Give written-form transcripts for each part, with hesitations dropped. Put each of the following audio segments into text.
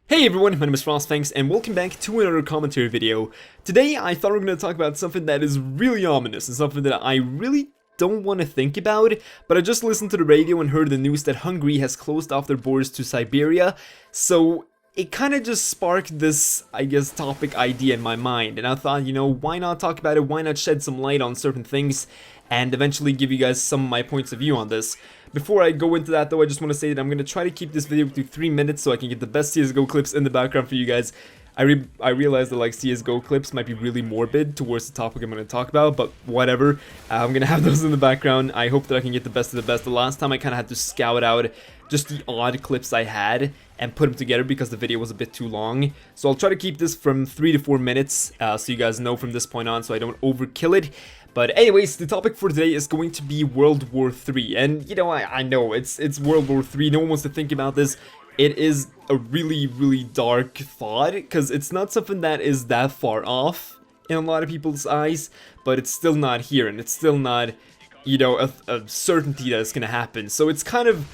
Hey everyone, my name is Frostfangs, and welcome back to another commentary video. Today, I thought we were going to talk about something that is really ominous, and something that I really don't want to think about, but I just listened to the radio and heard the news that Hungary has closed off their borders to Siberia, so it kind of just sparked this, I guess, topic idea in my mind, and I thought, you know, why not talk about it, why not shed some light on certain things, and eventually give you guys some of my points of view on this. Before I go into that though, I just want to say that I'm going to try to keep this video to 3 minutes so I can get the best CSGO clips in the background for you guys. I realize that like CSGO clips might be really morbid towards the topic I'm going to talk about, but whatever. I'm going to have those in the background. I hope that I can get the best of the best. The last time I kind of had to scout out just the odd clips I had and put them together because the video was a bit too long. So I'll try to keep this from 3 to 4 minutes so you guys know from this point on so I don't overkill it. But anyways, the topic for today is going to be World War 3, and you know, I know it's World War 3, no one wants to think about this. It is a really dark thought, because it's not something that is that far off in a lot of people's eyes, but it's still not here, and it's still not, you know, a certainty that it's gonna happen, so it's kind of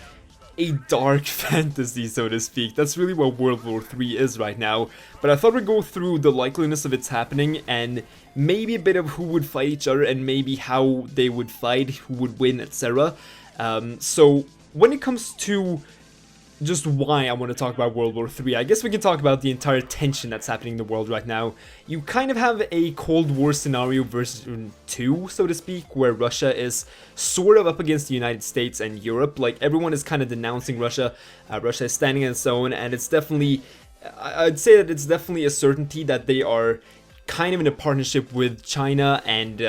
a dark fantasy, so to speak. That's really what World War 3 is right now. But I thought we'd go through the likeliness of its happening and maybe a bit of who would fight each other and maybe how they would fight, who would win, etc. So when it comes to just why I want to talk about World War 3, I guess we can talk about the entire tension that's happening in the world right now. You kind of have a Cold War scenario version 2, so to speak, where Russia is sort of up against the United States and Europe. Like, everyone is kind of denouncing Russia. Russia is standing on its own, and it's definitely, I'd say that it's definitely a certainty that they are kind of in a partnership with China and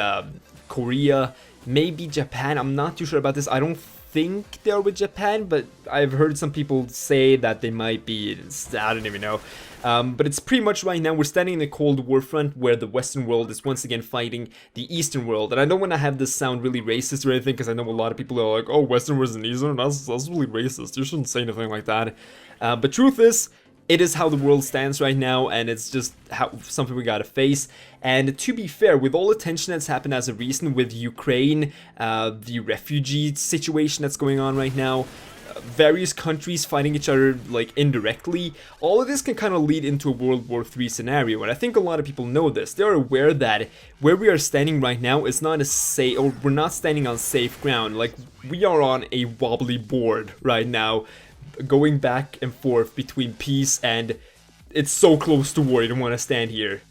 Korea, maybe Japan. I'm not too sure about this. I don't think they're with Japan, but I've heard some people say that they might be. I don't even know. But it's pretty much right now we're standing in a Cold War front where the Western world is once again fighting the Eastern world. And I don't want to have this sound really racist or anything, because I know a lot of people are like, oh, Western versus Eastern, that's really racist. You shouldn't say anything like that. But truth is, it is how the world stands right now, and it's just something we gotta face. And to be fair, with all the tension that's happened as of recent with Ukraine, the refugee situation that's going on right now, various countries fighting each other like indirectly, all of this can kind of lead into a World War 3 scenario, and I think a lot of people know this. They're aware that where we are standing right now is not a safe, or we're not standing on safe ground. Like, we are on a wobbly board right now, going back and forth between peace and it's so close to war you don't want to stand here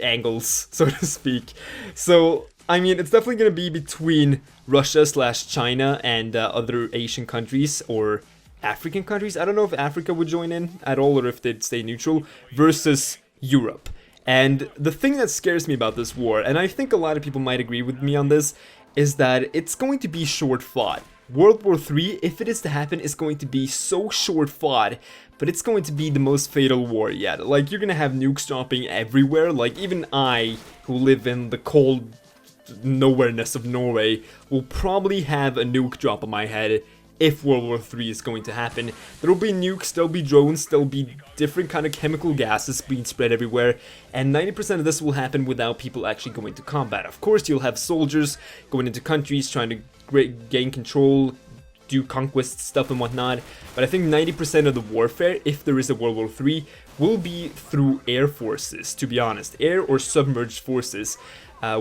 angles, so to speak. So I mean, it's definitely going to be between Russia / China and other Asian countries or African countries. I don't know if Africa would join in at all or if they'd stay neutral, versus Europe. And the thing that scares me about this war, and I think a lot of people might agree with me on this, is that it's going to be short fought. World War 3, if it is to happen, is going to be so short fought, but it's going to be the most fatal war yet. Like, you're gonna have nukes dropping everywhere. Like, even I, who live in the cold nowhereness of Norway, will probably have a nuke drop on my head if World War 3 is going to happen. There'll be nukes, there'll be drones, there'll be different kind of chemical gases being spread everywhere, and 90% of this will happen without people actually going to combat. Of course, you'll have soldiers going into countries trying to gain control, do conquest stuff and whatnot, but I think 90% of the warfare, if there is a World War 3, will be through air forces, to be honest. Air or submerged forces,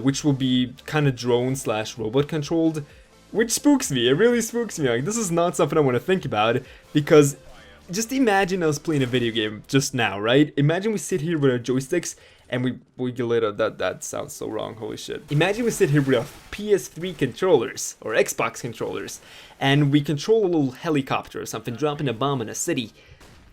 which will be kind of drone / robot controlled, which spooks me. It really spooks me. Like, this is not something I want to think about, because just imagine us playing a video game just now, right? Imagine we sit here with our joysticks and we get lit up. That sounds so wrong, holy shit. Imagine we sit here with our PS3 controllers or Xbox controllers and we control a little helicopter or something dropping a bomb in a city.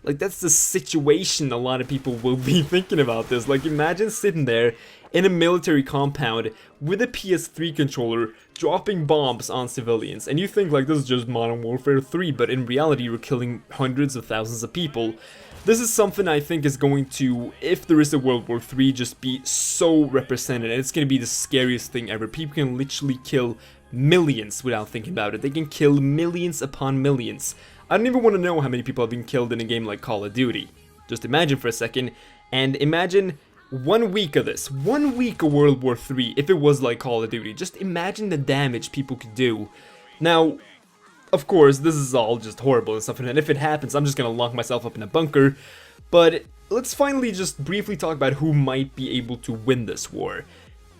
Like, that's the situation a lot of people will be thinking about this. Like, imagine sitting there in a military compound with a PS3 controller dropping bombs on civilians, and you think like this is just Modern Warfare 3, but in reality you're killing hundreds of thousands of people. This is something I think is going to, if there is a World War 3, just be so represented, and it's going to be the scariest thing ever. People can literally kill millions without thinking about it. They can kill millions upon millions. I don't even want to know how many people have been killed in a game like Call of Duty. Just imagine for a second, and imagine 1 week of this, 1 week of World War 3, if it was like Call of Duty. Just imagine the damage people could do. Now, of course, this is all just horrible and stuff, and if it happens, I'm just gonna lock myself up in a bunker. But let's finally just briefly talk about who might be able to win this war.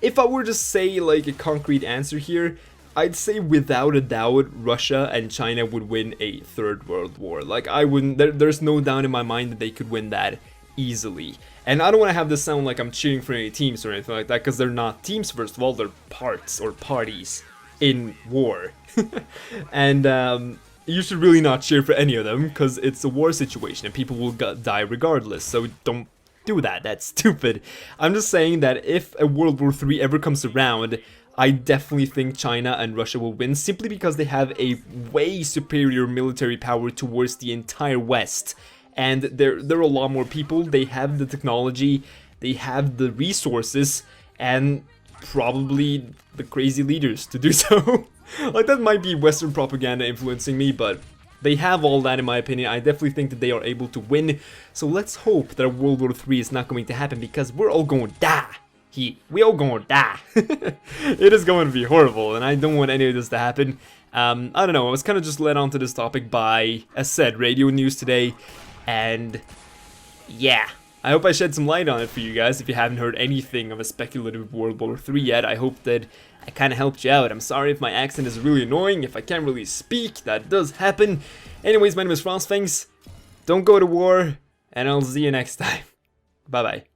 If I were to say like a concrete answer here, I'd say without a doubt Russia and China would win a third world war. Like I wouldn't, there's no doubt in my mind that they could win that easily. And I don't want to have this sound like I'm cheering for any teams or anything like that, because they're not teams. First of all, they're parts or parties in war. And you should really not cheer for any of them, because it's a war situation and people will die regardless, so don't do that, that's stupid. I'm just saying that if a World War III ever comes around, I definitely think China and Russia will win, simply because they have a way superior military power towards the entire West. And they're a lot more people, they have the technology, they have the resources, and probably the crazy leaders to do so. Like, that might be Western propaganda influencing me, but they have all that in my opinion. I definitely think that they are able to win. So let's hope that World War III is not going to happen, because we're all going to die. We all going to die. It is going to be horrible, and I don't want any of this to happen. I don't know, I was kind of just led onto this topic by, as said, radio news today. And yeah, I hope I shed some light on it for you guys. If you haven't heard anything of a speculative World War III yet, I hope that I kind of helped you out. I'm sorry if my accent is really annoying, if I can't really speak, that does happen. Anyways, my name is Frostfangs. Don't go to war, and I'll see you next time. Bye bye.